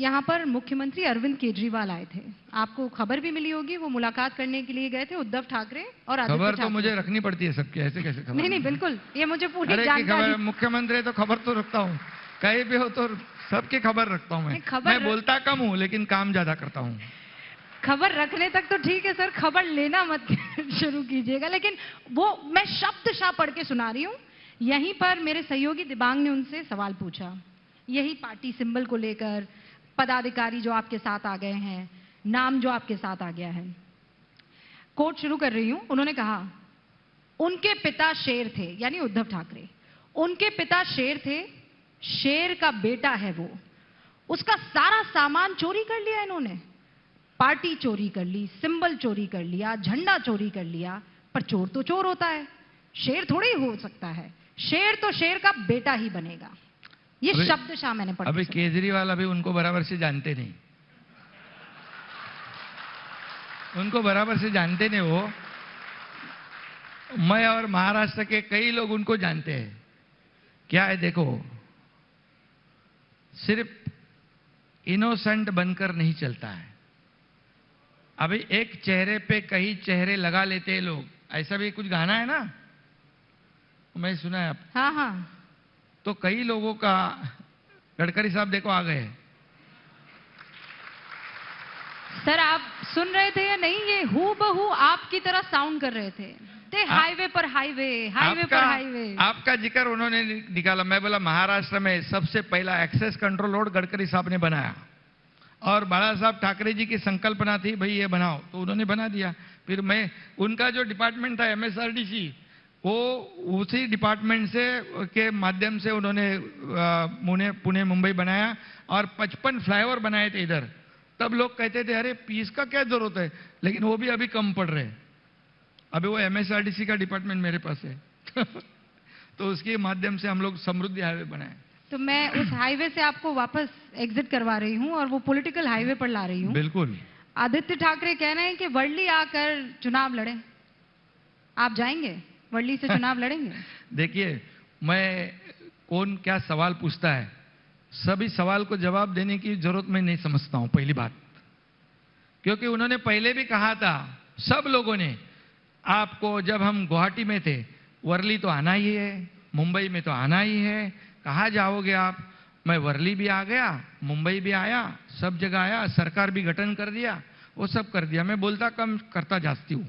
यहाँ पर मुख्यमंत्री अरविंद केजरीवाल आए थे, आपको खबर भी मिली होगी, वो मुलाकात करने के लिए गए थे उद्धव ठाकरे और आदित्य ठाकरे। खबर तो मुझे रखनी पड़ती है सबकी, ऐसे कैसे खबर? नहीं बिल्कुल, ये मुझे पूरी जानकारी। मुख्यमंत्री तो खबर तो रखता हूँ, कहीं भी हो तो सबकी खबर रखता हूँ मैं बोलता कम हूँ लेकिन काम ज्यादा करता हूँ। खबर रखने तक तो ठीक है सर, खबर लेना मत शुरू कीजिएगा। लेकिन वो मैं शब्दशः पढ़ के सुना रही हूँ। यहीं पर मेरे सहयोगी दिबांग ने उनसे सवाल पूछा, यही पार्टी सिंबल को लेकर, पदाधिकारी जो आपके साथ आ गए हैं, नाम जो आपके साथ आ गया है। कोट शुरू कर रही हूं। उन्होंने कहा, उनके पिता शेर थे, यानी उद्धव ठाकरे। उनके पिता शेर थे, शेर का बेटा है वो, उसका सारा सामान चोरी कर लिया इन्होंने। पार्टी चोरी कर ली, सिंबल चोरी कर लिया, झंडा चोरी कर लिया, पर चोर तो चोर होता है, शेर थोड़ी हो सकता है। शेर तो शेर का बेटा ही बनेगा। ये शब्दशः मैंने पढ़ा। अभी केजरीवाल अभी उनको बराबर से जानते नहीं, उनको बराबर से जानते नहीं वो। मैं और महाराष्ट्र के कई लोग उनको जानते हैं। क्या है देखो, सिर्फ इनोसेंट बनकर नहीं चलता है। अभी एक चेहरे पे कई चेहरे लगा लेते हैं लोग, ऐसा भी कुछ गाना है ना, मैं सुना है आप? हाँ हाँ। तो कई लोगों का, गडकरी साहब देखो आ गए। सर आप सुन रहे थे या नहीं? ये हूबहू आपकी तरह साउंड कर रहे थे। हाईवे पर हाईवे, हाईवे पर हाईवे। आपका जिक्र उन्होंने निकाला। मैं बोला महाराष्ट्र में सबसे पहला एक्सेस कंट्रोल रोड गडकरी साहब ने बनाया और बाला साहब ठाकरे जी की संकल्पना थी भाई ये बनाओ, तो उन्होंने बना दिया। फिर मैं, उनका जो डिपार्टमेंट था MSRDC, वो उसी डिपार्टमेंट से के माध्यम से उन्होंने पुणे मुंबई बनाया और 55 फ्लाईओवर बनाए थे इधर। तब लोग कहते थे अरे पीस का क्या जरूरत है, लेकिन वो भी अभी कम पड़ रहे। अभी वो MSRDC का डिपार्टमेंट मेरे पास है तो उसके माध्यम से हम लोग समृद्धि हाईवे बनाए। तो मैं उस हाईवे से आपको वापस एग्जिट करवा रही हूँ और वो पॉलिटिकल हाईवे पर ला रही हूँ। बिल्कुल। आदित्य ठाकरे कह रहे हैं कि वर्ली आकर चुनाव लड़े, आप जाएंगे? वर्ली से चुनाव लड़ेंगे? देखिए, मैं कौन क्या सवाल पूछता है, सभी सवाल को जवाब देने की जरूरत मैं नहीं समझता हूं, पहली बात। क्योंकि उन्होंने पहले भी कहा था, सब लोगों ने, आपको जब हम गुवाहाटी में थे, वर्ली तो आना ही है, मुंबई में तो आना ही है, कहाँ जाओगे आप? मैं वर्ली भी आ गया, मुंबई भी आया, सब जगह आया, सरकार भी गठन कर दिया, वो सब कर दिया। मैं बोलता कम, करता जास्ती हूं।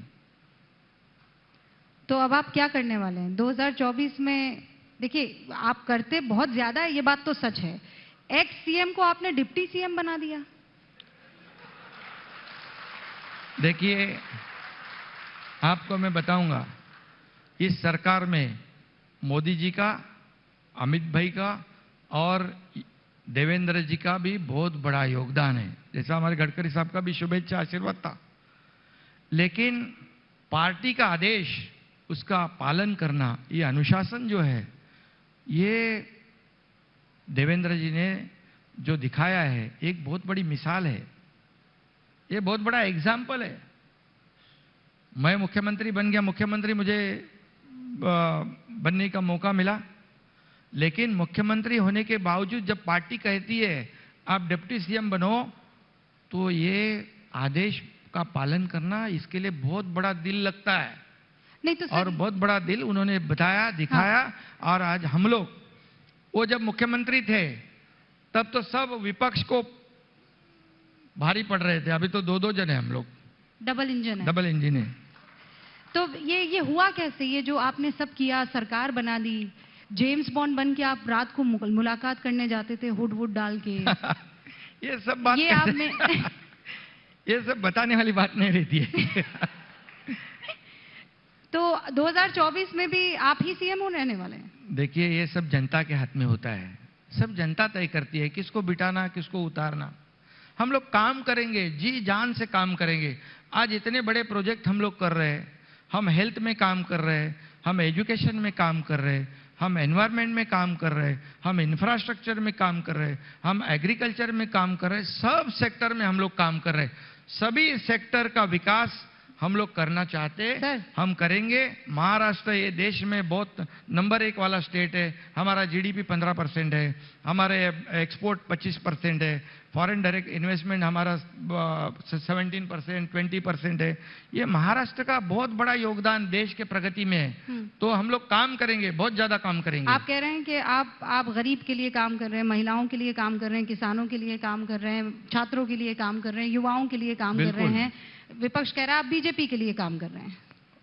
तो अब आप क्या करने वाले हैं 2024 में? देखिए, आप करते बहुत ज्यादा है, ये बात तो सच है। एक्स सीएम को आपने डिप्टी सीएम बना दिया। देखिए, आपको मैं बताऊंगा, इस सरकार में मोदी जी का, अमित भाई का और देवेंद्र जी का भी बहुत बड़ा योगदान है। जैसा हमारे गडकरी साहब का भी शुभेच्छा आशीर्वाद था, लेकिन पार्टी का आदेश, उसका पालन करना, ये अनुशासन जो है, ये देवेंद्र जी ने जो दिखाया है, एक बहुत बड़ी मिसाल है, ये बहुत बड़ा एग्जाम्पल है। मैं मुख्यमंत्री बन गया, मुख्यमंत्री मुझे बनने का मौका मिला, लेकिन मुख्यमंत्री होने के बावजूद जब पार्टी कहती है आप डिप्टी सीएम बनो, तो ये आदेश का पालन करना, इसके लिए बहुत बड़ा दिल लगता है। नहीं तो और बहुत बड़ा दिल उन्होंने बताया, दिखाया। हाँ। और आज हम लोग, वो जब मुख्यमंत्री थे तब तो सब विपक्ष को भारी पड़ रहे थे, अभी तो दो जन है हम लोग, डबल इंजन है। डबल इंजन है। तो ये हुआ कैसे? ये जो आपने सब किया, सरकार बना दी, जेम्स बॉन्ड बन के आप रात को मुलाकात करने जाते थे हुड वुड डाल के ये सब बात ये आपने ये सब बताने वाली बात नहीं रहती है तो 2024 में भी आप ही सीएम होने वाले हैं? देखिए, ये सब जनता के हाथ में होता है, सब जनता तय करती है किसको बिठाना, किसको उतारना। हम लोग काम करेंगे, जी जान से काम करेंगे। आज इतने बड़े प्रोजेक्ट हम लोग कर रहे हैं, हम हेल्थ में काम कर रहे हैं, हम एजुकेशन में काम कर रहे हैं, हम एनवायरनमेंट में काम कर रहे हैं, हम इंफ्रास्ट्रक्चर में काम कर रहे हैं, हम एग्रीकल्चर में काम कर रहे हैं, सब सेक्टर में हम लोग काम कर रहे हैं। सभी सेक्टर का विकास हम लोग करना चाहते हैं, हम करेंगे। महाराष्ट्र ये देश में बहुत नंबर 1 वाला स्टेट है, हमारा जीडीपी 15% है, हमारे एक्सपोर्ट 25% है, फॉरेन डायरेक्ट इन्वेस्टमेंट हमारा 17%, 20% है। ये महाराष्ट्र का बहुत बड़ा योगदान देश के प्रगति में है। तो हम लोग काम करेंगे, बहुत ज्यादा काम करेंगे। आप कह रहे हैं कि आप गरीब के लिए काम कर रहे हैं, महिलाओं के लिए काम कर रहे हैं, किसानों के लिए काम कर रहे हैं, छात्रों के लिए काम कर रहे हैं, युवाओं के लिए काम कर रहे हैं। विपक्ष कह रहा है आप बीजेपी के लिए काम कर रहे हैं।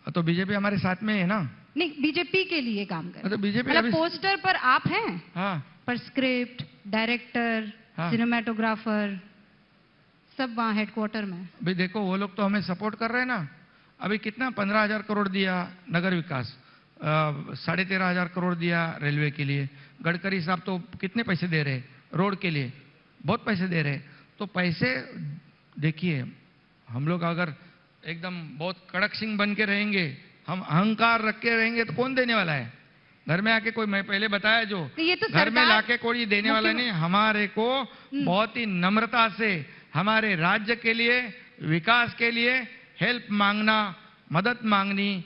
तो बीजेपी हमारे साथ में है ना? नहीं, बीजेपी के लिए काम कर रहे हैं। तो बीजेपी मतलब पोस्टर पर आप हैं, हाँ, पर स्क्रिप्ट, डायरेक्टर, हाँ, सिनेमेटोग्राफर सब वहाँ हेडक्वार्टर में। भाई देखो, वो लोग तो हमें सपोर्ट कर रहे हैं ना। अभी कितना 15,000 करोड़ दिया नगर विकास, 13,500 करोड़ दिया रेलवे के लिए। गडकरी साहब तो कितने पैसे दे रहे रोड के लिए, बहुत पैसे दे रहे। तो पैसे देखिए, हम लोग अगर एकदम बहुत कड़क सिंह बन के रहेंगे, हम अहंकार रख के रहेंगे, तो कौन देने वाला है? घर में आके कोई, मैं पहले बताया जो ये तो घर में लाके कोई देने वाला नहीं। हमारे को बहुत ही नम्रता से हमारे राज्य के लिए, विकास के लिए हेल्प मांगना, मदद मांगनी,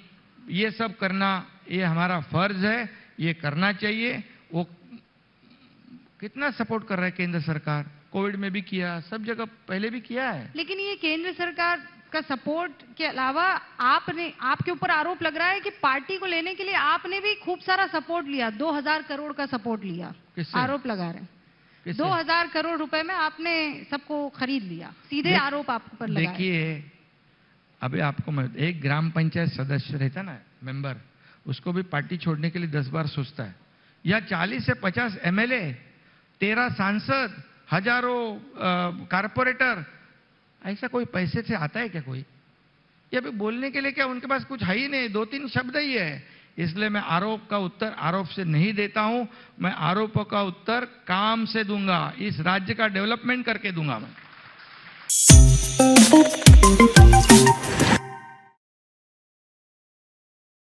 ये सब करना, ये हमारा फर्ज है, ये करना चाहिए। वो कितना सपोर्ट कर रहा है केंद्र सरकार, कोविड में भी किया, सब जगह पहले भी किया है। लेकिन ये केंद्र सरकार का सपोर्ट के अलावा आपके ऊपर आरोप लग रहा है कि पार्टी को लेने के लिए आपने भी खूब सारा सपोर्ट लिया, 2,000 करोड़ का सपोर्ट लिया। आरोप लगा रहे हैं 2,000 करोड़ रुपए में आपने सबको खरीद लिया, सीधे आरोप आप पर लगा। देखिए, अभी आपको मैं, एक ग्राम पंचायत सदस्य रहता ना, मेंबर, उसको भी पार्टी छोड़ने के लिए 10 बार सोचता है। या 40 से 50 एमएलए, 13 सांसद, हजारों कारपोरेटर, ऐसा कोई पैसे से आता है क्या कोई? ये अभी बोलने के लिए क्या उनके पास कुछ है ही नहीं, 2-3 शब्द ही है। इसलिए मैं आरोप का उत्तर आरोप से नहीं देता हूं, मैं आरोपों का उत्तर काम से दूंगा, इस राज्य का डेवलपमेंट करके दूंगा मैं।